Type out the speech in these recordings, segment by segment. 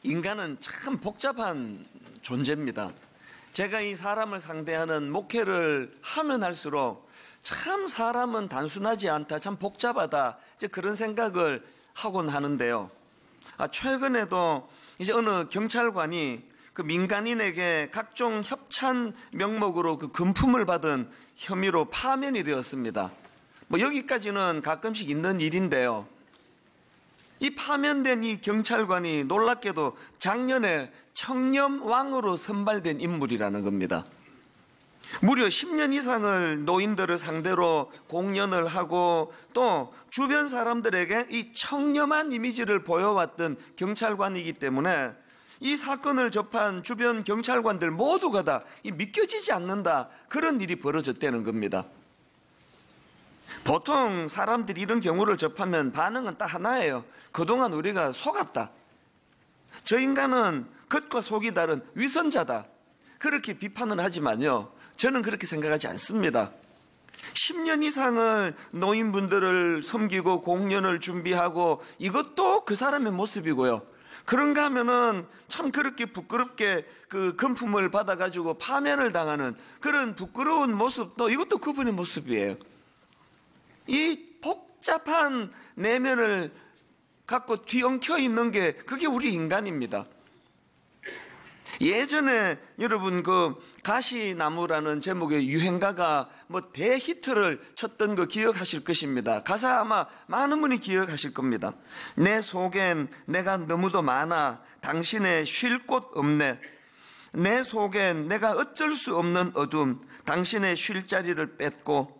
인간은 참 복잡한 존재입니다. 제가 이 사람을 상대하는 목회를 하면 할수록 참 사람은 단순하지 않다, 참 복잡하다, 이제 그런 생각을 하곤 하는데요. 최근에도 이제 어느 경찰관이 그 민간인에게 각종 협찬 명목으로 그 금품을 받은 혐의로 파면이 되었습니다. 여기까지는 가끔씩 있는 일인데요. 이 파면된 이 경찰관이 놀랍게도 작년에 청렴왕으로 선발된 인물이라는 겁니다. 무려 10년 이상을 노인들을 상대로 공연을 하고 또 주변 사람들에게 이 청렴한 이미지를 보여왔던 경찰관이기 때문에 이 사건을 접한 주변 경찰관들 모두가 다 믿겨지지 않는다, 그런 일이 벌어졌다는 겁니다. 보통 사람들이 이런 경우를 접하면 반응은 딱 하나예요. 그동안 우리가 속았다. 저 인간은 겉과 속이 다른 위선자다. 그렇게 비판을 하지만요, 저는 그렇게 생각하지 않습니다. 10년 이상을 노인분들을 섬기고 공연을 준비하고 이것도 그 사람의 모습이고요. 그런가 하면은 참 그렇게 부끄럽게 그 금품을 받아가지고 파면을 당하는 그런 부끄러운 모습도 이것도 그분의 모습이에요. 이 복잡한 내면을 갖고 뒤엉켜 있는 게 그게 우리 인간입니다. 예전에 여러분 그 가시나무라는 제목의 유행가가 대히트를 쳤던 거 기억하실 것입니다. 가사 아마 많은 분이 기억하실 겁니다. 내 속엔 내가 너무도 많아 당신의 쉴 곳 없네. 내 속엔 내가 어쩔 수 없는 어둠 당신의 쉴 자리를 뺏고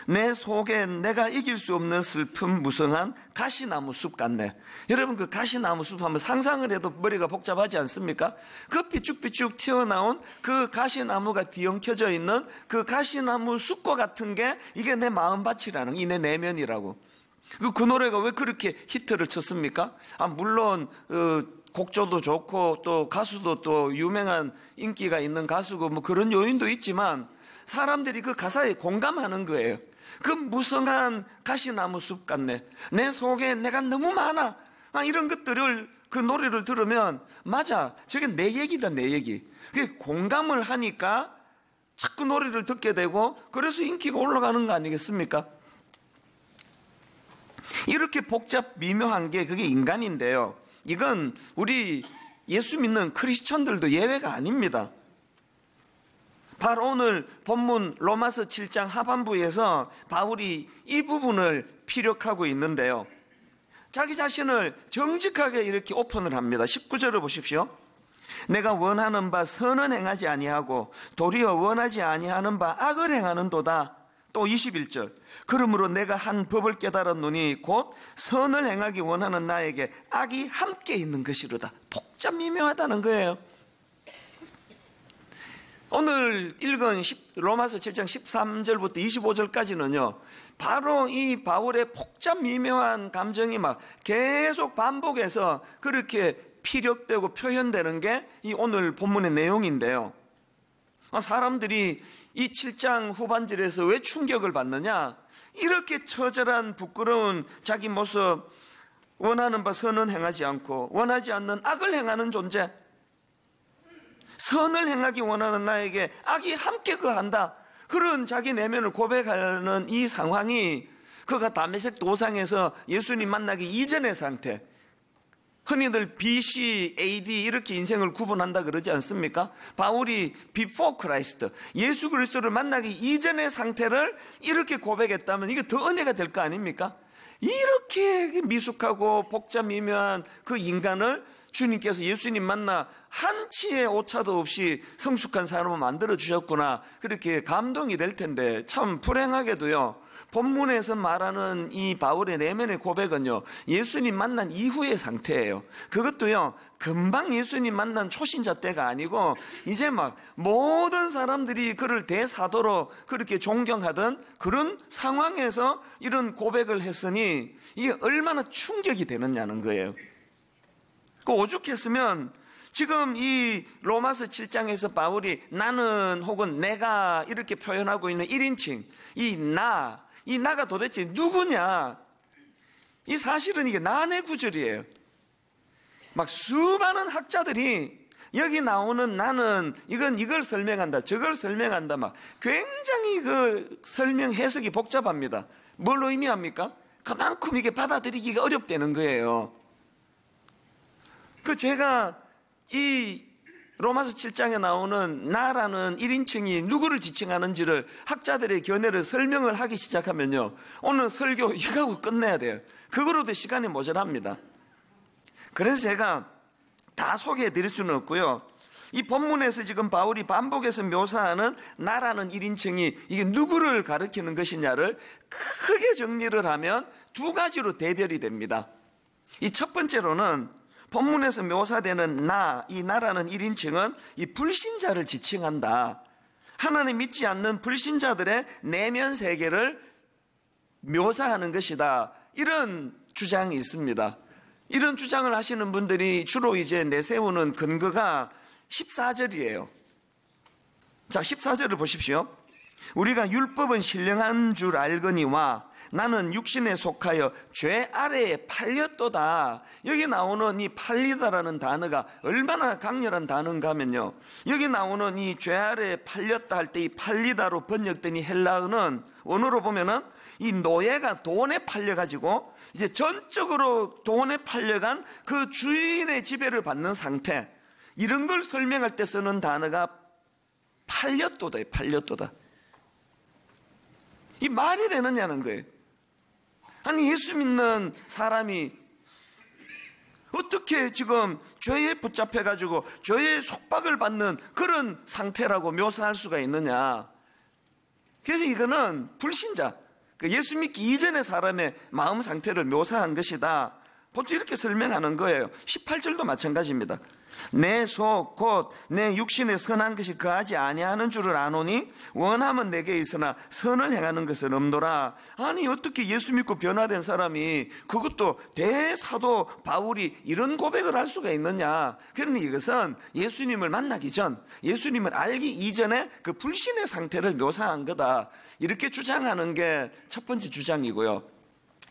내 속엔 내가 이길 수 없는 슬픔 무성한 가시나무 숲 같네. 여러분 그 가시나무 숲 한번 상상을 해도 머리가 복잡하지 않습니까? 그 삐쭉삐쭉 튀어나온 그 가시나무가 뒤엉켜져 있는 그 가시나무 숲과 같은 게 이게 내 마음밭이라는, 이 내 내면이라고. 그 노래가 왜 그렇게 히트를 쳤습니까? 물론 곡조도 좋고 또 가수도 또 유명한 인기가 있는 가수고 그런 요인도 있지만 사람들이 그 가사에 공감하는 거예요. 그 무성한 가시나무 숲 같네. 내 속에 내가 너무 많아. 이런 것들을 그 노래를 들으면 맞아, 저게 내 얘기다, 내 얘기. 그게 공감을 하니까 자꾸 노래를 듣게 되고 그래서 인기가 올라가는 거 아니겠습니까? 이렇게 복잡 미묘한 게 그게 인간인데요. 이건 우리 예수 믿는 크리스천들도 예외가 아닙니다. 바로 오늘 본문 로마서 7장 하반부에서 바울이 이 부분을 피력하고 있는데요. 자기 자신을 정직하게 이렇게 오픈을 합니다. 19절을 보십시오. 내가 원하는 바 선은 행하지 아니하고 도리어 원하지 아니하는 바 악을 행하는도다. 또 21절. 그러므로 내가 한 법을 깨달았노니 곧 선을 행하기 원하는 나에게 악이 함께 있는 것이로다. 복잡 미묘하다는 거예요. 오늘 읽은 로마서 7장 13절부터 25절까지는요, 바로 이 바울의 복잡 미묘한 감정이 막 계속 반복해서 그렇게 피력되고 표현되는 게 이 오늘 본문의 내용인데요. 사람들이 이 7장 후반절에서 왜 충격을 받느냐? 이렇게 처절한 부끄러운 자기 모습, 원하는 바 선은 행하지 않고 원하지 않는 악을 행하는 존재, 선을 행하기 원하는 나에게 악이 함께 거한다. 그런 자기 내면을 고백하는 이 상황이 그가 다메섹 도상에서 예수님 만나기 이전의 상태, 흔히들 BC, AD 이렇게 인생을 구분한다 그러지 않습니까? 바울이 before Christ, 예수 그리스도를 만나기 이전의 상태를 이렇게 고백했다면 이게 더 은혜가 될 거 아닙니까? 이렇게 미숙하고 복잡 미묘한 그 인간을 주님께서 예수님 만나 한치의 오차도 없이 성숙한 사람을 만들어 주셨구나, 그렇게 감동이 될 텐데, 참 불행하게도요, 본문에서 말하는 이 바울의 내면의 고백은요, 예수님 만난 이후의 상태예요. 그것도요, 금방 예수님 만난 초신자 때가 아니고 이제 막 모든 사람들이 그를 대사도로 그렇게 존경하던 그런 상황에서 이런 고백을 했으니 이게 얼마나 충격이 되느냐는 거예요. 오죽했으면 지금 이 로마서 7장에서 바울이 나는 혹은 내가 이렇게 표현하고 있는 1인칭 이 나가 도대체 누구냐? 이 사실은 이게 난의 구절이에요. 막 수많은 학자들이 여기 나오는 나는 이걸 설명한다, 저걸 설명한다, 막 굉장히 그 설명 해석이 복잡합니다. 뭘 의미합니까? 그만큼 이게 받아들이기가 어렵다는 거예요. 제가 이 로마서 7장에 나오는 나라는 1인칭이 누구를 지칭하는지를 학자들의 견해를 설명을 하기 시작하면요, 오늘 설교 이거 하고 끝내야 돼요. 그거로도 시간이 모자랍니다. 그래서 제가 다 소개해 드릴 수는 없고요, 이 본문에서 지금 바울이 반복해서 묘사하는 나라는 1인칭이 이게 누구를 가리키는 것이냐를 크게 정리를 하면 두 가지로 대별이 됩니다. 이 첫 번째로는 본문에서 묘사되는 이 나라는 1인칭은 이 불신자를 지칭한다. 하나님 믿지 않는 불신자들의 내면 세계를 묘사하는 것이다. 이런 주장이 있습니다. 이런 주장을 하시는 분들이 주로 이제 내세우는 근거가 14절이에요. 자, 14절을 보십시오. 우리가 율법은 신령한 줄 알거니와 나는 육신에 속하여 죄 아래에 팔렸도다. 여기 나오는 이 팔리다라는 단어가 얼마나 강렬한 단어인가 하면요, 여기 나오는 이 죄 아래에 팔렸다 할 때 이 팔리다로 번역된 이 헬라어는 원어로 보면은 이 노예가 돈에 팔려가지고 이제 전적으로 돈에 팔려간 그 주인의 지배를 받는 상태, 이런 걸 설명할 때 쓰는 단어가 팔렸도다예요. 팔렸도다. 이 말이 되느냐는 거예요. 아니, 예수 믿는 사람이 어떻게 지금 죄에 붙잡혀가지고 죄의 속박을 받는 그런 상태라고 묘사할 수가 있느냐. 그래서 이거는 불신자, 예수 믿기 이전의 사람의 마음 상태를 묘사한 것이다. 보통 이렇게 설명하는 거예요. 18절도 마찬가지입니다. 내 속 곧 내 육신에 선한 것이 거하지 아니하는 줄을 아노니 원함은 내게 있으나 선을 행하는 것은 없노라. 아니, 어떻게 예수 믿고 변화된 사람이, 그것도 대사도 바울이 이런 고백을 할 수가 있느냐. 그러니 이것은 예수님을 만나기 전, 예수님을 알기 이전에 그 불신의 상태를 묘사한 거다. 이렇게 주장하는 게 첫 번째 주장이고요.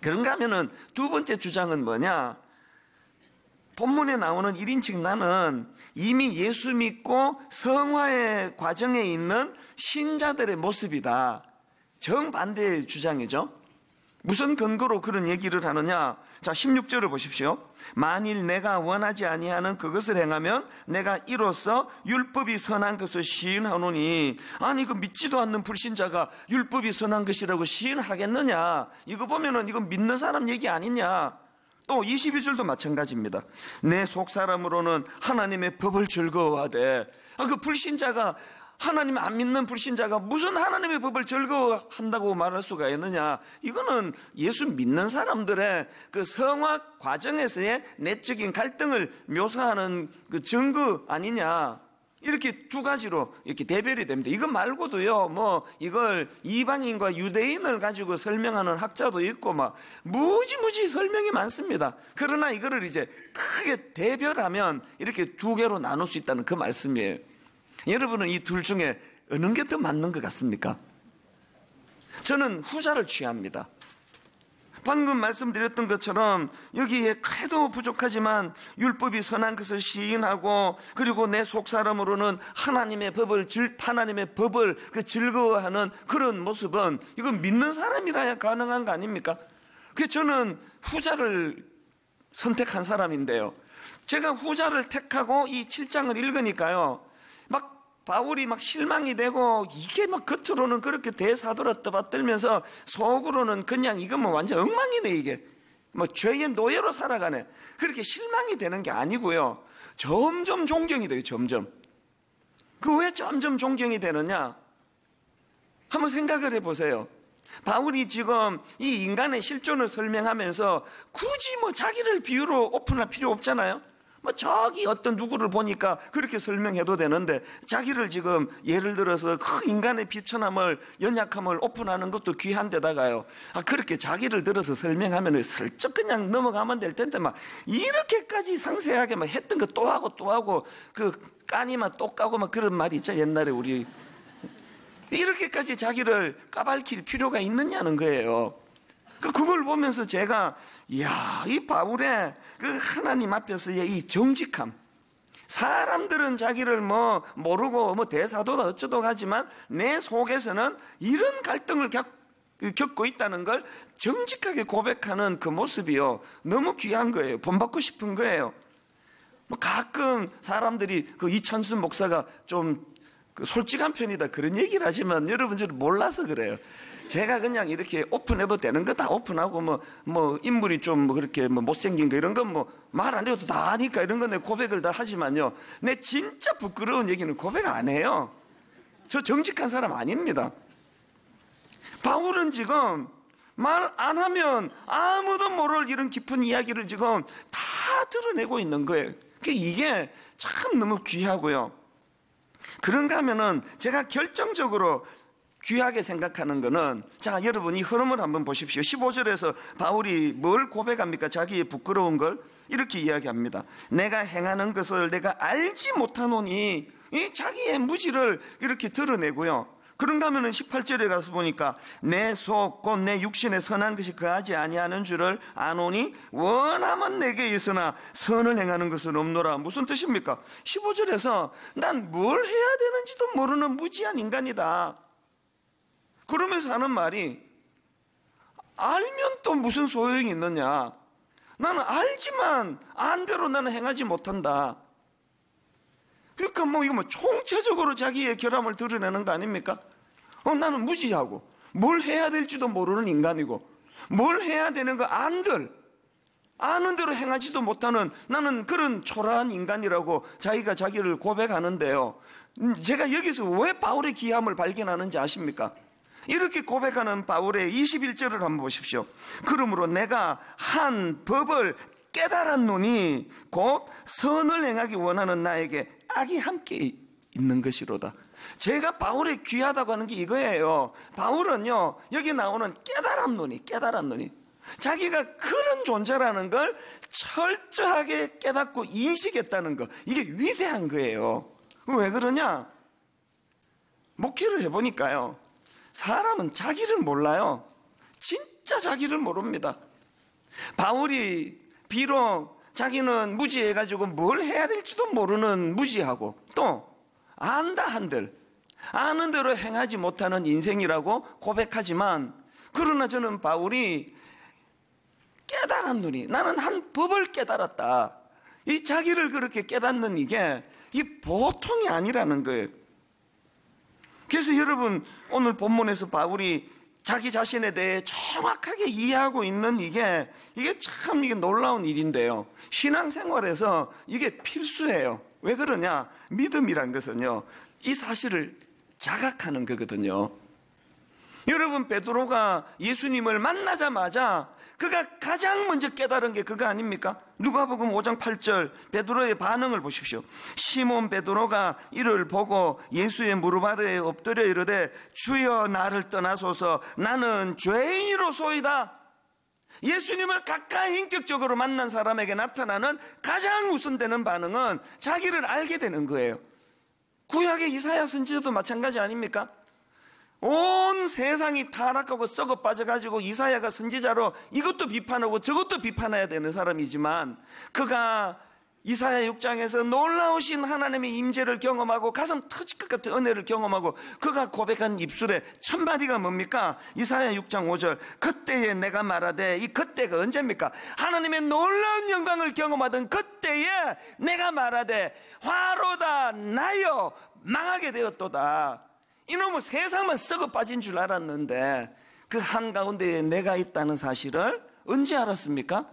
그런가 하면은 두 번째 주장은 뭐냐? 본문에 나오는 1인칭 나는 이미 예수 믿고 성화의 과정에 있는 신자들의 모습이다. 정반대의 주장이죠. 무슨 근거로 그런 얘기를 하느냐? 자, 16절을 보십시오. 만일 내가 원하지 아니하는 그것을 행하면 내가 이로써 율법이 선한 것을 시인하노니. 아니, 그 믿지도 않는 불신자가 율법이 선한 것이라고 시인하겠느냐? 이거 보면은 이건 믿는 사람 얘기 아니냐? 또 22절도 마찬가지입니다. 내 속사람으로는 하나님의 법을 즐거워하되. 그 불신자가, 하나님 안 믿는 불신자가 무슨 하나님의 법을 즐거워한다고 말할 수가 있느냐. 이거는 예수 믿는 사람들의 그 성화 과정에서의 내적인 갈등을 묘사하는 그 증거 아니냐. 이렇게 두 가지로 이렇게 대별이 됩니다. 이거 말고도요, 뭐 이걸 이방인과 유대인을 가지고 설명하는 학자도 있고 막 무지무지 설명이 많습니다. 그러나 이거를 이제 크게 대별하면 이렇게 두 개로 나눌 수 있다는 그 말씀이에요. 여러분은 이 둘 중에 어느 게 더 맞는 것 같습니까? 저는 후자를 취합니다. 방금 말씀드렸던 것처럼 여기에 그래도 부족하지만 율법이 선한 것을 시인하고, 그리고 내 속사람으로는 하나님의 법을 그 즐거워하는 그런 모습은 이건 믿는 사람이라야 가능한 거 아닙니까? 그래서 저는 후자를 선택한 사람인데요, 제가 후자를 택하고 이 7장을 읽으니까요, 막 바울이 막 실망이 되고, 이게 막 겉으로는 그렇게 대사도라 떠받들면서 속으로는 그냥 이건 뭐 완전 엉망이네, 이게 뭐 죄의 노예로 살아가네, 그렇게 실망이 되는 게 아니고요, 점점 존경이 돼요. 점점. 그 왜 점점 존경이 되느냐? 한번 생각을 해보세요. 바울이 지금 이 인간의 실존을 설명하면서 굳이 뭐 자기를 비유로 오픈할 필요 없잖아요. 뭐 저기 어떤 누구를 보니까 그렇게 설명해도 되는데, 자기를 지금 예를 들어서 그 인간의 비천함을, 연약함을 오픈하는 것도 귀한데다가요, 그렇게 자기를 들어서 설명하면 슬쩍 그냥 넘어가면 될 텐데 막 이렇게까지 상세하게 막 했던 거 또 하고 그 까니만 또 까고 막 그런 말이 있죠. 옛날에 우리 이렇게까지 자기를 까발킬 필요가 있느냐는 거예요. 그걸 보면서 제가 이야, 이 바울의 그 하나님 앞에서의 이 정직함. 사람들은 자기를 뭐 모르고 뭐 대사도다 어쩌도 하지만 내 속에서는 이런 갈등을 겪고 있다는 걸 정직하게 고백하는 그 모습이요, 너무 귀한 거예요. 본받고 싶은 거예요. 뭐 가끔 사람들이 그 이찬순 목사가 좀 솔직한 편이다 그런 얘기를 하지만 여러분 저는 몰라서 그래요. 제가 그냥 이렇게 오픈해도 되는 거 다 오픈하고 뭐 인물이 좀 그렇게 뭐 못생긴 거 이런 건 뭐 말 안 해도 다 하니까 이런 건 내 고백을 다 하지만요, 내 진짜 부끄러운 얘기는 고백 안 해요. 저 정직한 사람 아닙니다. 바울은 지금 말 안 하면 아무도 모를 이런 깊은 이야기를 지금 다 드러내고 있는 거예요. 이게 참 너무 귀하고요. 그런가 하면은 제가 결정적으로 귀하게 생각하는 거는, 자, 여러분 이 흐름을 한번 보십시오. 15절에서 바울이 뭘 고백합니까? 자기의 부끄러운 걸 이렇게 이야기합니다. 내가 행하는 것을 내가 알지 못하노니, 이 자기의 무지를 이렇게 드러내고요. 그런가 하면은 18절에 가서 보니까 내 속 곧 내 육신에 선한 것이 거하지 아니하는 줄을 아노니 원하면 내게 있으나 선을 행하는 것은 없노라. 무슨 뜻입니까? 15절에서 난 뭘 해야 되는지도 모르는 무지한 인간이다. 그러면서 하는 말이, 알면 또 무슨 소용이 있느냐. 나는 알지만 안대로 나는 행하지 못한다. 그러니까 뭐 이거 뭐 총체적으로 자기의 결함을 드러내는 거 아닙니까? 나는 무지하고 뭘 해야 될지도 모르는 인간이고 뭘 해야 되는 거 아는 대로 행하지도 못하는 나는 그런 초라한 인간이라고 자기가 자기를 고백하는데요. 제가 여기서 왜 바울의 귀함을 발견하는지 아십니까? 이렇게 고백하는 바울의 21절을 한번 보십시오. 그러므로 내가 한 법을 깨달았노니 곧 선을 행하기 원하는 나에게 악이 함께 있는 것이로다. 제가 바울의 귀하다고 하는 게 이거예요. 바울은요, 여기 나오는 깨달았노니 자기가 그런 존재라는 걸 철저하게 깨닫고 인식했다는 거, 이게 위대한 거예요. 왜 그러냐? 목회를 해보니까요, 사람은 자기를 몰라요. 진짜 자기를 모릅니다. 바울이 비록 자기는 무지해가지고 뭘 해야 될지도 모르는 무지하고, 또 안다 한들 아는 대로 행하지 못하는 인생이라고 고백하지만, 그러나 저는 바울이 깨달았노니, 나는 한 법을 깨달았다, 이 자기를 그렇게 깨닫는 이게 이 보통이 아니라는 거예요. 그래서 여러분 오늘 본문에서 바울이 자기 자신에 대해 정확하게 이해하고 있는 이게 참 이게 놀라운 일인데요. 신앙생활에서 이게 필수예요. 왜 그러냐? 믿음이란 것은요, 이 사실을 자각하는 거거든요. 여러분, 베드로가 예수님을 만나자마자 그가 가장 먼저 깨달은 게 그거 아닙니까? 누가복음 5장 8절 베드로의 반응을 보십시오. 시몬 베드로가 이를 보고 예수의 무릎 아래에 엎드려 이르되 주여 나를 떠나소서 나는 죄인이로소이다. 예수님을 가까이 인격적으로 만난 사람에게 나타나는 가장 우선되는 반응은 자기를 알게 되는 거예요. 구약의 이사야 선지자도 마찬가지 아닙니까? 온 세상이 타락하고 썩어 빠져가지고 이사야가 선지자로 이것도 비판하고 저것도 비판해야 되는 사람이지만, 그가 이사야 6장에서 놀라우신 하나님의 임재를 경험하고 가슴 터질 것 같은 은혜를 경험하고 그가 고백한 입술의 첫 마디가 뭡니까? 이사야 6장 5절 그때에 내가 말하되, 이 그때가 언제입니까? 하나님의 놀라운 영광을 경험하던 그때에 내가 말하되 화로다 나여 망하게 되었도다. 이놈은 세상만 썩어 빠진 줄 알았는데 그 한가운데에 내가 있다는 사실을 언제 알았습니까?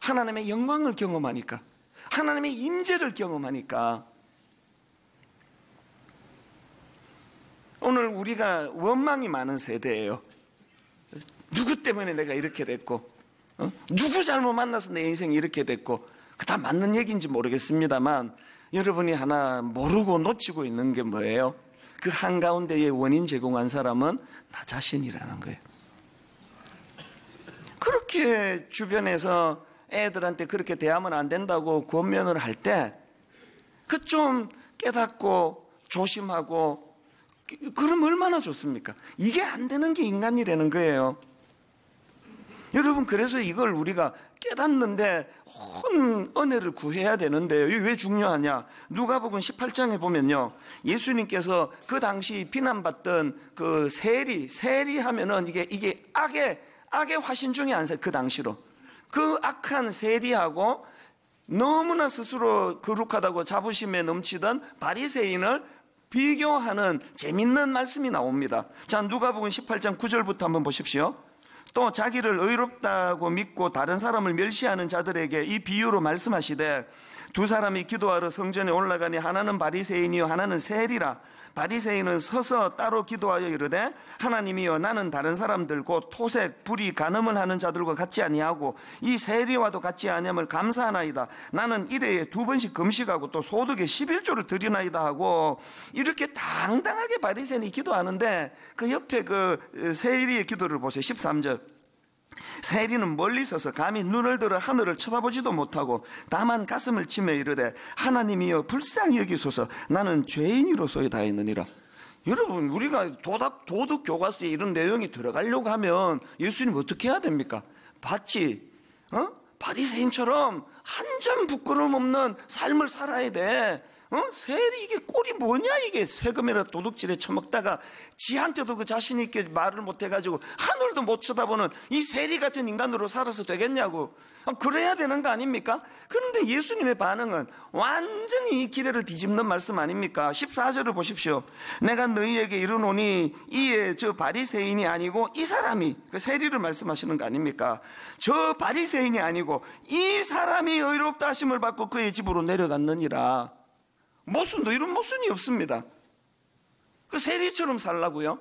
하나님의 영광을 경험하니까, 하나님의 임재를 경험하니까. 오늘 우리가 원망이 많은 세대예요. 누구 때문에 내가 이렇게 됐고, 누구 잘못 만나서 내 인생이 이렇게 됐고, 그 다 맞는 얘기인지 모르겠습니다만 여러분이 하나 모르고 놓치고 있는 게 뭐예요? 그 한가운데에 원인 제공한 사람은 나 자신이라는 거예요. 그렇게 주변에서 애들한테 그렇게 대하면 안 된다고 권면을 할 때 그 좀 깨닫고 조심하고 그럼 얼마나 좋습니까? 이게 안 되는 게 인간이라는 거예요. 여러분, 그래서 이걸 우리가 깨닫는데 온 은혜를 구해야 되는데요. 이게 왜 중요하냐? 누가복음 18장에 보면요, 예수님께서 그 당시 비난받던 그 세리 하면은 이게 악의 화신 중에 하나, 그 당시로 그 악한 세리하고 너무나 스스로 거룩하다고 자부심에 넘치던 바리새인을 비교하는 재밌는 말씀이 나옵니다. 자, 누가복음 18장 9절부터 한번 보십시오. 또 자기를 의롭다고 믿고 다른 사람을 멸시하는 자들에게 이 비유로 말씀하시되, 두 사람이 기도하러 성전에 올라가니 하나는 바리새인이요 하나는 세리라. 바리새인은 서서 따로 기도하여 이르되, 하나님이여, 나는 다른 사람들 곧 토색, 불의, 간음을 하는 자들과 같지 아니하고 이 세리와도 같지 아니함을 감사하나이다. 나는 일회에 2번씩 금식하고 또 소득의 11조를 드리나이다 하고, 이렇게 당당하게 바리새인이 기도하는데 그 옆에 그 세리의 기도를 보세요. 13절. 세리는 멀리 서서 감히 눈을 들어 하늘을 쳐다보지도 못하고 다만 가슴을 치며 이르되, 하나님이여, 불쌍히 여기소서, 나는 죄인이로소이다 했느니라. 여러분, 우리가 도덕 교과서에 이런 내용이 들어가려고 하면 예수님 어떻게 해야 됩니까? 바리새인처럼 한 점 부끄러움 없는 삶을 살아야 돼. 세리, 이게 꼴이 뭐냐, 이게. 세금이라 도둑질에 처먹다가 지한테도 그 자신 있게 말을 못해가지고 하늘도 못 쳐다보는 이 세리 같은 인간으로 살아서 되겠냐고. 그래야 되는 거 아닙니까? 그런데 예수님의 반응은 완전히 이 기대를 뒤집는 말씀 아닙니까? 14절을 보십시오. 내가 너희에게 이르노니 이에 저 바리새인이 아니고 이 사람이, 그 세리를 말씀하시는 거 아닙니까? 저 바리새인이 아니고 이 사람이 의롭다 하심을 받고 그의 집으로 내려갔느니라. 모순도 이런 모순이 없습니다. 그 세리처럼 살라고요?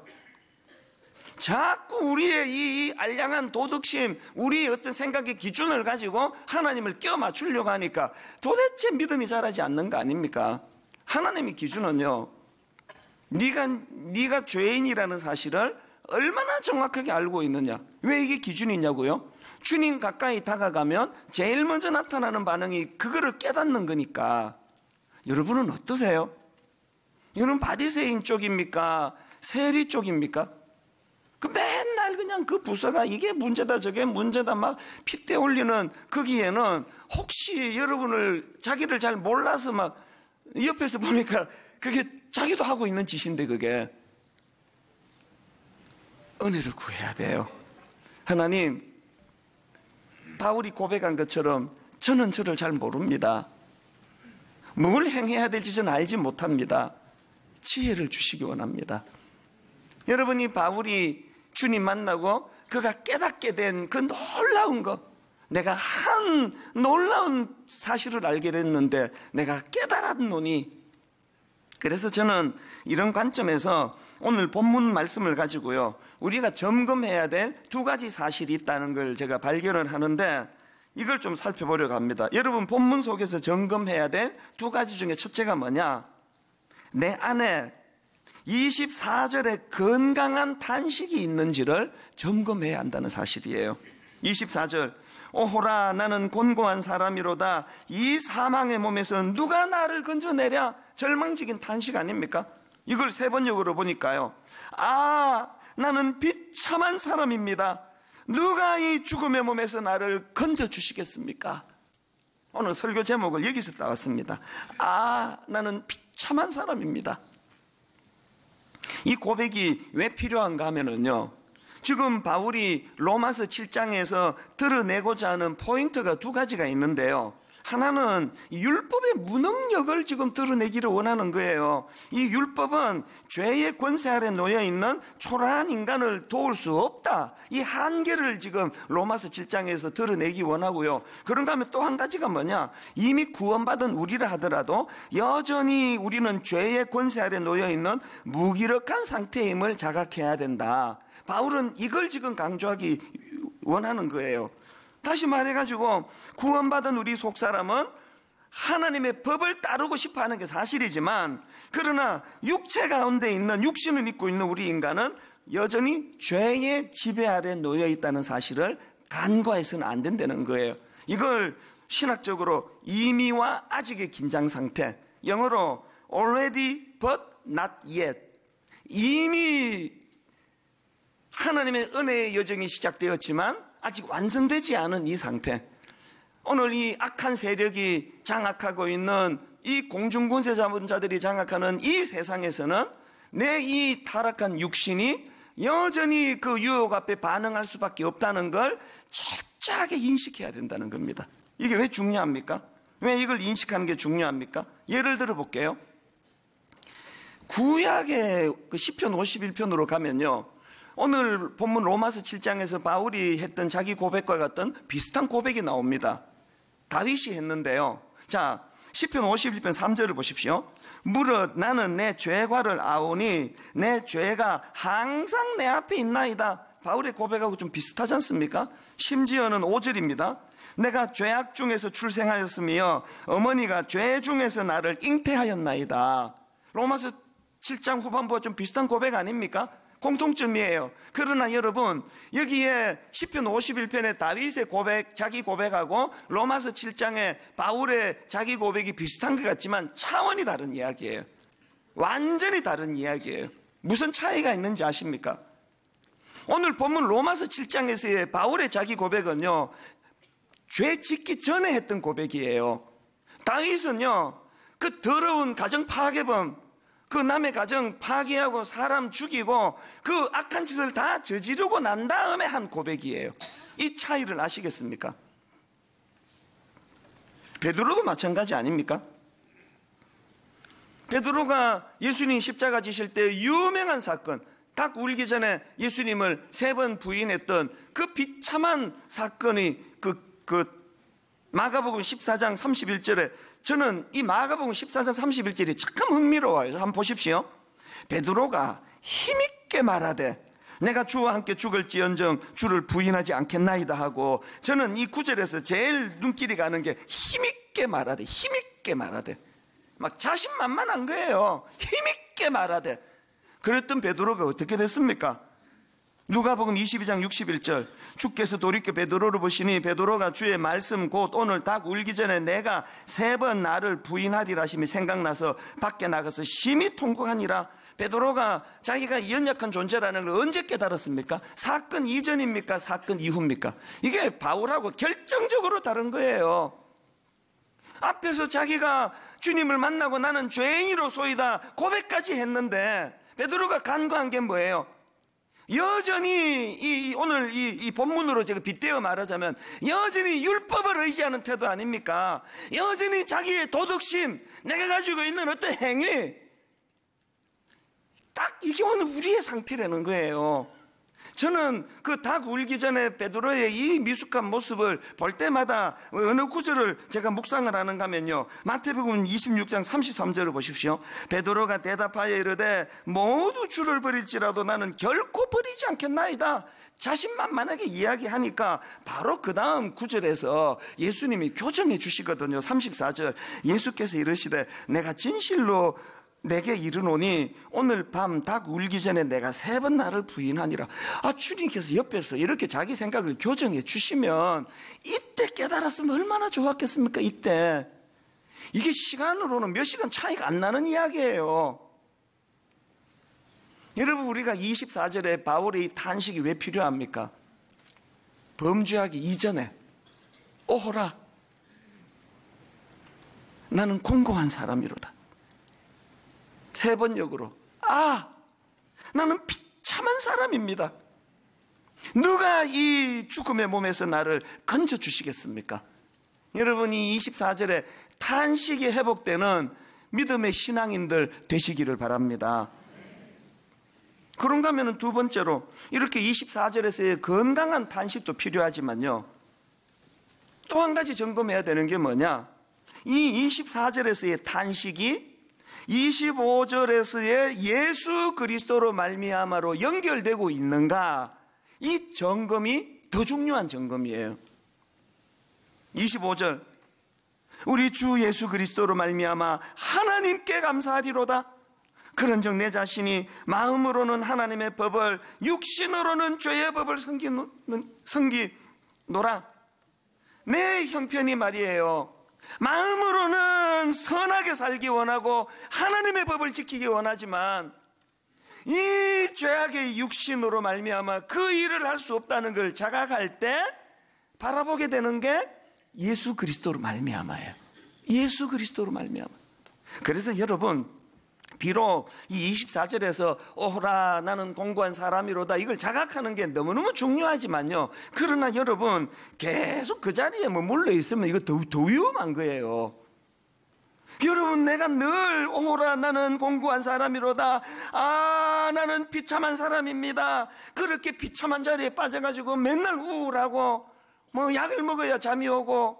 자꾸 우리의 이 알량한 도덕심, 우리의 어떤 생각의 기준을 가지고 하나님을 껴 맞추려고 하니까 도대체 믿음이 자라지 않는 거 아닙니까? 하나님의 기준은요, 네가 죄인이라는 사실을 얼마나 정확하게 알고 있느냐. 왜 이게 기준이 있냐고요? 주님 가까이 다가가면 제일 먼저 나타나는 반응이 그거를 깨닫는 거니까. 여러분은 어떠세요? 여러분 바리새인 쪽입니까? 세리 쪽입니까? 그 맨날 그냥 그 부서가 이게 문제다 저게 문제다 막 핏대 올리는 거기에는 혹시 여러분을 자기를 잘 몰라서 막 옆에서 보니까 그게 자기도 하고 있는 짓인데, 그게 은혜를 구해야 돼요. 하나님, 바울이 고백한 것처럼 저는 저를 잘 모릅니다. 뭘 행해야 될지 저는 알지 못합니다. 지혜를 주시기 원합니다. 여러분이 바울이 주님 만나고 그가 깨닫게 된 그 놀라운 것, 내가 한 놀라운 사실을 알게 됐는데 내가 깨달았노니. 그래서 저는 이런 관점에서 오늘 본문 말씀을 가지고요, 우리가 점검해야 될 2가지 사실이 있다는 걸 제가 발견을 하는데, 이걸 좀 살펴보려고 합니다. 여러분, 본문 속에서 점검해야 될 2가지 중에 첫째가 뭐냐? 내 안에 24절에 건강한 탄식이 있는지를 점검해야 한다는 사실이에요. 24절, 오호라 나는 곤고한 사람이로다. 이 사망의 몸에서 누가 나를 건져내랴. 절망적인 탄식 아닙니까? 이걸 3번역으로 보니까요, 아, 나는 비참한 사람입니다. 누가 이 죽음의 몸에서 나를 건져주시겠습니까? 오늘 설교 제목을 여기서 따왔습니다. 아, 나는 비참한 사람입니다. 이 고백이 왜 필요한가 하면은요, 지금 바울이 로마서 7장에서 드러내고자 하는 포인트가 2가지가 있는데요, 하나는 율법의 무능력을 지금 드러내기를 원하는 거예요. 이 율법은 죄의 권세 아래 놓여있는 초라한 인간을 도울 수 없다, 이 한계를 지금 로마서 7장에서 드러내기 원하고요. 그런가 하면 또 한 가지가 뭐냐, 이미 구원받은 우리라 하더라도 여전히 우리는 죄의 권세 아래 놓여있는 무기력한 상태임을 자각해야 된다. 바울은 이걸 지금 강조하기 원하는 거예요. 다시 말해가지고 구원받은 우리 속사람은 하나님의 법을 따르고 싶어하는 게 사실이지만, 그러나 육체 가운데 있는, 육신을 입고 있는 우리 인간은 여전히 죄의 지배 아래 놓여 있다는 사실을 간과해서는 안 된다는 거예요. 이걸 신학적으로 이미와 아직의 긴장 상태, 영어로 already but not yet, 이미 하나님의 은혜의 여정이 시작되었지만 아직 완성되지 않은 이 상태, 오늘 이 악한 세력이 장악하고 있는 이 공중권세 자본자들이 장악하는 이 세상에서는 내 이 타락한 육신이 여전히 그 유혹 앞에 반응할 수밖에 없다는 걸 철저하게 인식해야 된다는 겁니다. 이게 왜 중요합니까? 왜 이걸 인식하는 게 중요합니까? 예를 들어 볼게요. 구약의 그 시편 51편으로 가면요, 오늘 본문 로마서 7장에서 바울이 했던 자기 고백과 같은 비슷한 고백이 나옵니다. 다윗이 했는데요. 자, 시편 51편 3절을 보십시오. 무릇 나는 내 죄과를 아오니 내 죄가 항상 내 앞에 있나이다. 바울의 고백하고 좀 비슷하지 않습니까? 심지어는 5절입니다. 내가 죄악 중에서 출생하였으며 어머니가 죄 중에서 나를 잉태하였나이다. 로마서 7장 후반부와 좀 비슷한 고백 아닙니까? 공통점이에요. 그러나 여러분, 여기에 시편 51편의 다윗의 고백, 자기 고백하고 로마서 7장의 바울의 자기 고백이 비슷한 것 같지만 차원이 다른 이야기예요. 완전히 다른 이야기예요. 무슨 차이가 있는지 아십니까? 오늘 본문 로마서 7장에서의 바울의 자기 고백은요, 죄 짓기 전에 했던 고백이에요. 다윗은요, 그 더러운 가정 파괴범, 그 남의 가정 파괴하고 사람 죽이고 그 악한 짓을 다 저지르고 난 다음에 한 고백이에요. 이 차이를 아시겠습니까? 베드로도 마찬가지 아닙니까? 베드로가 예수님 십자가 지실 때 유명한 사건, 닭 울기 전에 예수님을 3번 부인했던 그 비참한 사건이 그 마가복음 14장 31절에, 저는 이 마가복음 14장 31절이 참 흥미로워요. 한번 보십시오. 베드로가 힘있게 말하되 내가 주와 함께 죽을지언정 주를 부인하지 않겠나이다 하고, 저는 이 구절에서 제일 눈길이 가는 게 힘있게 말하되, 힘있게 말하되, 막 자신만만한 거예요. 힘있게 말하되. 그랬던 베드로가 어떻게 됐습니까? 누가복음 22장 61절, 주께서 돌이켜 베드로를 보시니 베드로가 주의 말씀 곧 오늘 닭 울기 전에 내가 3번 나를 부인하리라 하심이 생각나서 밖에 나가서 심히 통곡하니라. 베드로가 자기가 연약한 존재라는 걸 언제 깨달았습니까? 사건 이전입니까? 사건 이후입니까? 이게 바울하고 결정적으로 다른 거예요. 앞에서 자기가 주님을 만나고 나는 죄인으로소이다 고백까지 했는데, 베드로가 간과한 게 뭐예요? 여전히 오늘 이 본문으로 제가 빗대어 말하자면 여전히 율법을 의지하는 태도 아닙니까? 여전히 자기의 도덕심, 내가 가지고 있는 어떤 행위, 딱 이게 오늘 우리의 상태라는 거예요. 저는 그 닭 울기 전에 베드로의 이 미숙한 모습을 볼 때마다 어느 구절을 제가 묵상을 하는가 하면요, 마태복음 26장 33절을 보십시오. 베드로가 대답하여 이르되 모두 주를 버릴지라도 나는 결코 버리지 않겠나이다. 자신만만하게 이야기하니까 바로 그 다음 구절에서 예수님이 교정해 주시거든요. 34절, 예수께서 이르시되 내가 진실로 내게 이르노니 오늘 밤 닭 울기 전에 내가 3번 나를 부인하니라. 주님께서 옆에서 이렇게 자기 생각을 교정해 주시면 이때 깨달았으면 얼마나 좋았겠습니까? 이때 이게 시간으로는 몇 시간 차이가 안 나는 이야기예요. 여러분, 우리가 24절에 바울의 이 탄식이 왜 필요합니까? 범죄하기 이전에 오호라, 나는 공고한 사람이로다. 3번 역으로, 나는 비참한 사람입니다. 누가 이 죽음의 몸에서 나를 건져주시겠습니까? 여러분이 24절에 탄식이 회복되는 믿음의 신앙인들 되시기를 바랍니다. 그런가 하면 두 번째로, 이렇게 24절에서의 건강한 탄식도 필요하지만요, 또 한 가지 점검해야 되는 게 뭐냐, 이 24절에서의 탄식이 25절에서의 예수 그리스도로 말미암아로 연결되고 있는가, 이 점검이 더 중요한 점검이에요. 25절, 우리 주 예수 그리스도로 말미암아 하나님께 감사하리로다. 그런즉 내 자신이 마음으로는 하나님의 법을, 육신으로는 죄의 법을 섬기노라. 내 형편이 말이에요, 마음으로는 선하게 살기 원하고 하나님의 법을 지키기 원하지만 이 죄악의 육신으로 말미암아 그 일을 할 수 없다는 걸 자각할 때 바라보게 되는 게 예수 그리스도로 말미암아요. 예수 그리스도로 말미암아. 그래서 여러분, 비록 이 24절에서 오호라 나는 공고한 사람이로다 이걸 자각하는 게 너무너무 중요하지만요, 그러나 여러분 계속 그 자리에 머물러 있으면 이거 더 위험한 거예요. 여러분, 내가 늘 오호라 나는 공고한 사람이로다, 아 나는 비참한 사람입니다, 그렇게 비참한 자리에 빠져가지고 맨날 우울하고 뭐 약을 먹어야 잠이 오고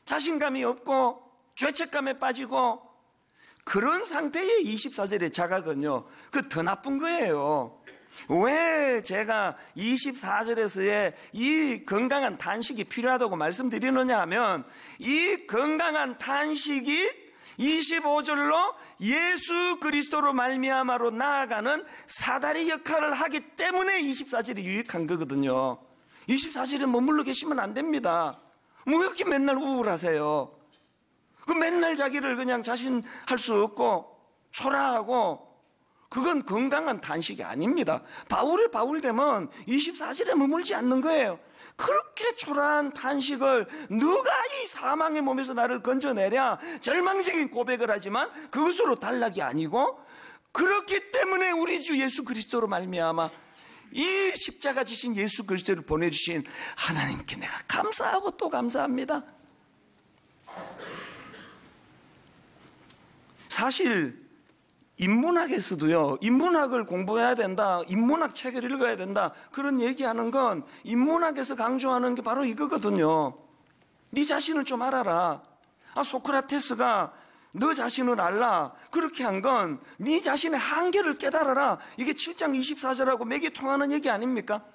자신감이 없고 죄책감에 빠지고, 그런 상태의 24절의 자각은요, 그 더 나쁜 거예요. 왜 제가 24절에서의 이 건강한 단식이 필요하다고 말씀드리느냐 하면, 이 건강한 단식이 25절로 예수 그리스도로 말미암아로 나아가는 사다리 역할을 하기 때문에 24절이 유익한 거거든요. 24절에 머물러 계시면 안 됩니다. 뭐 이렇게 맨날 우울하세요? 그 맨날 자기를 그냥 자신할 수 없고 초라하고, 그건 건강한 단식이 아닙니다. 바울이 바울 되면 24절에 머물지 않는 거예요. 그렇게 초라한 단식을, 누가 이 사망의 몸에서 나를 건져내랴 절망적인 고백을 하지만 그것으로 단락이 아니고, 그렇기 때문에 우리 주 예수 그리스도로 말미암아 이 십자가 지신 예수 그리스도를 보내주신 하나님께 내가 감사하고 또 감사합니다. 사실 인문학에서도요, 인문학을 공부해야 된다, 인문학 책을 읽어야 된다, 그런 얘기하는 건 인문학에서 강조하는 게 바로 이거거든요. 네 자신을 좀 알아라. 소크라테스가 너 자신을 알라, 그렇게 한 건 네 자신의 한계를 깨달아라, 이게 7장 24절하고 맥이 통하는 얘기 아닙니까?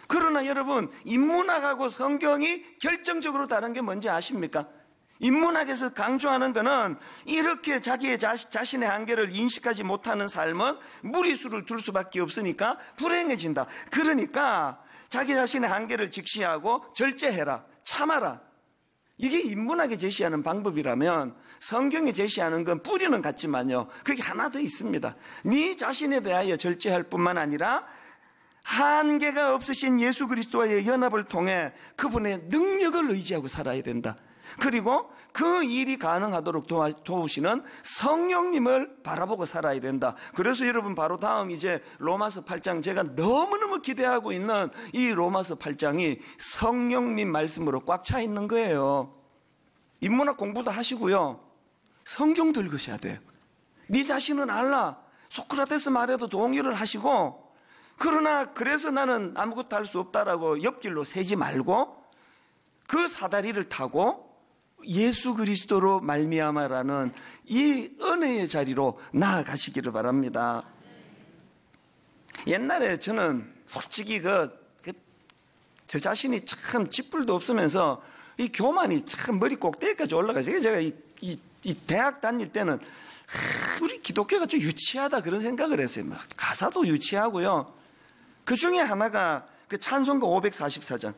그러나 여러분, 인문학하고 성경이 결정적으로 다른 게 뭔지 아십니까? 인문학에서 강조하는 것은 이렇게 자기의 자신의 한계를 인식하지 못하는 삶은 무리수를 둘 수밖에 없으니까 불행해진다. 그러니까 자기 자신의 한계를 직시하고 절제해라, 참아라. 이게 인문학이 제시하는 방법이라면, 성경이 제시하는 건 뿌리는 같지만요, 그게 하나 더 있습니다. 네 자신에 대하여 절제할 뿐만 아니라 한계가 없으신 예수 그리스도와의 연합을 통해 그분의 능력을 의지하고 살아야 된다. 그리고 그 일이 가능하도록 도우시는 성령님을 바라보고 살아야 된다. 그래서 여러분, 바로 다음 이제 로마서 8장, 제가 너무너무 기대하고 있는 이 로마서 8장이 성령님 말씀으로 꽉 차 있는 거예요. 인문학 공부도 하시고요, 성경도 읽으셔야 돼요. 네 자신은 알라, 소크라테스 말에도 동의를 하시고, 그러나 그래서 나는 아무것도 할 수 없다라고 옆길로 새지 말고 그 사다리를 타고 예수 그리스도로 말미암아라는 이 은혜의 자리로 나아가시기를 바랍니다. 옛날에 저는 솔직히 저 자신이 참 쥐뿔도 없으면서 이 교만이 참 머리 꼭대기까지 올라가서, 제가 이 대학 다닐 때는 우리 기독교가 좀 유치하다 그런 생각을 했어요. 막 가사도 유치하고요. 그 중에 하나가 그 찬송가 544장,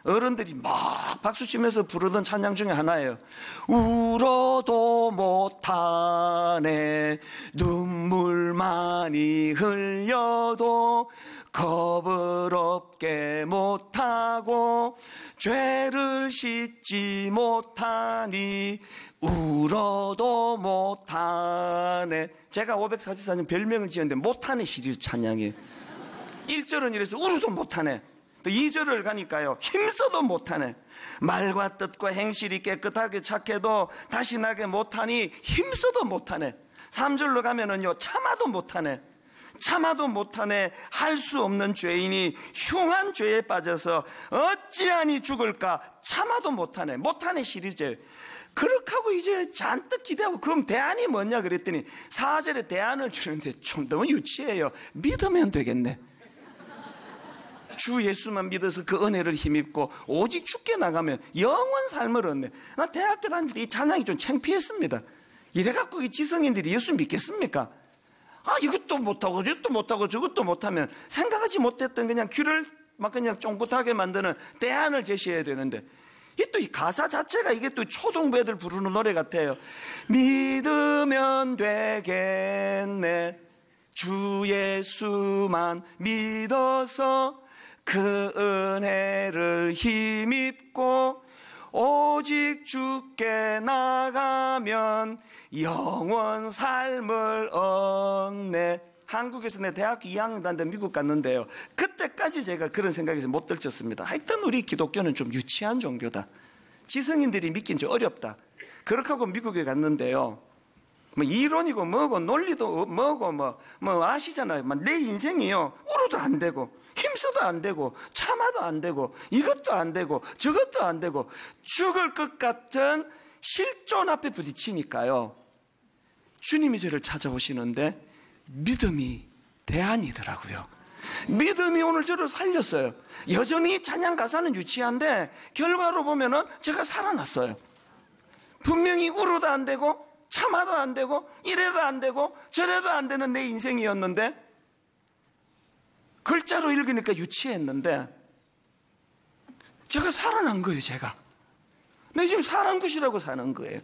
어른들이 막 박수치면서 부르던 찬양 중에 하나예요. 울어도 못하네, 눈물 많이 흘려도 겁을 없게 못하고 죄를 씻지 못하니 울어도 못하네. 제가 544년 별명을 지었는데 못하네 시리즈 찬양이에요. 1절은 이래서 울어도 못하네, 또 2절을 가니까요, 힘써도 못하네, 말과 뜻과 행실이 깨끗하게 착해도 다신하게 못하니 힘써도 못하네. 3절로 가면은요, 참아도 못하네, 참아도 못하네, 할 수 없는 죄인이 흉한 죄에 빠져서 어찌하니 죽을까, 참아도 못하네. 못하네 시리즈. 그렇게 하고 이제 잔뜩 기대하고, 그럼 대안이 뭐냐 그랬더니 4절에 대안을 주는데 좀 너무 유치해요. 믿으면 되겠네. 주 예수만 믿어서 그 은혜를 힘입고 오직 주께 나가면 영원 삶을 얻네. 나 대학교 다닐 때 이 찬양이 좀 창피했습니다. 이래갖고 이 지성인들이 예수 믿겠습니까? 이것도 못하고 저것도 못하고 저것도 못하면 생각하지 못했던 그냥 귀를 막 그냥 쫑긋하게 만드는 대안을 제시해야 되는데, 이 또 이 가사 자체가 이게 또 초등부 애들 부르는 노래 같아요. 믿으면 되겠네, 주 예수만 믿어서 그 은혜를 힘입고 오직 주께 나가면 영원 삶을 얻네. 한국에서 내 대학교 2학년 다니는데 미국 갔는데요, 그때까지 제가 그런 생각에서 못 들쳤습니다. 하여튼 우리 기독교는 좀 유치한 종교다, 지성인들이 믿긴 좀 어렵다, 그렇게 하고 미국에 갔는데요, 뭐 이론이고 뭐고 논리도 뭐고 뭐 아시잖아요. 내 인생이요, 울어도 안 되고 힘써도 안 되고 참아도 안 되고 이것도 안 되고 저것도 안 되고 죽을 것 같은 실존 앞에 부딪히니까요, 주님이 저를 찾아오시는데 믿음이 대안이더라고요. 믿음이 오늘 저를 살렸어요. 여전히 찬양 가사는 유치한데 결과로 보면은 제가 살아났어요. 분명히 울어도 안 되고 참아도 안 되고 이래도 안 되고 저래도 안 되는 내 인생이었는데, 글자로 읽으니까 유치했는데 제가 살아난 거예요. 제가 내 지금 사람 굿이라고 사는 거예요.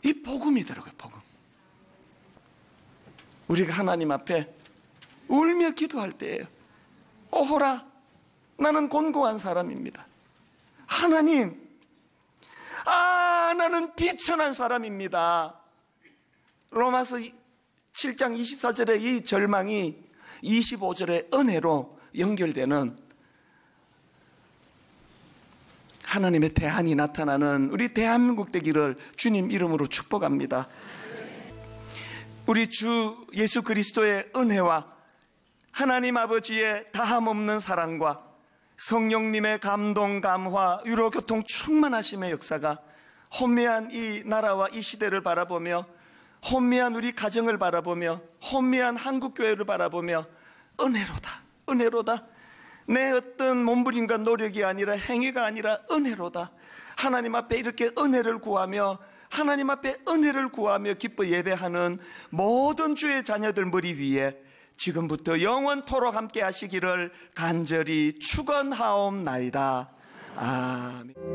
이 복음이더라고요. 복음. 우리가 하나님 앞에 울며 기도할 때예요. 오호라, 나는 곤고한 사람입니다. 하나님, 나는 비천한 사람입니다. 로마서 7장 24절의 이 절망이 25절의 은혜로 연결되는 하나님의 대안이 나타나는 우리 대한민국 되기를 주님 이름으로 축복합니다. 우리 주 예수 그리스도의 은혜와 하나님 아버지의 다함없는 사랑과 성령님의 감동, 감화, 위로, 교통 충만하심의 역사가 혼미한 이 나라와 이 시대를 바라보며, 혼미한 우리 가정을 바라보며, 혼미한 한국교회를 바라보며 은혜로다, 은혜로다. 내 어떤 몸부림과 노력이 아니라, 행위가 아니라 은혜로다. 하나님 앞에 이렇게 은혜를 구하며, 하나님 앞에 은혜를 구하며 기뻐 예배하는 모든 주의 자녀들 머리 위에 지금부터 영원토록 함께 하시기를 간절히 축원하옵나이다. 아멘.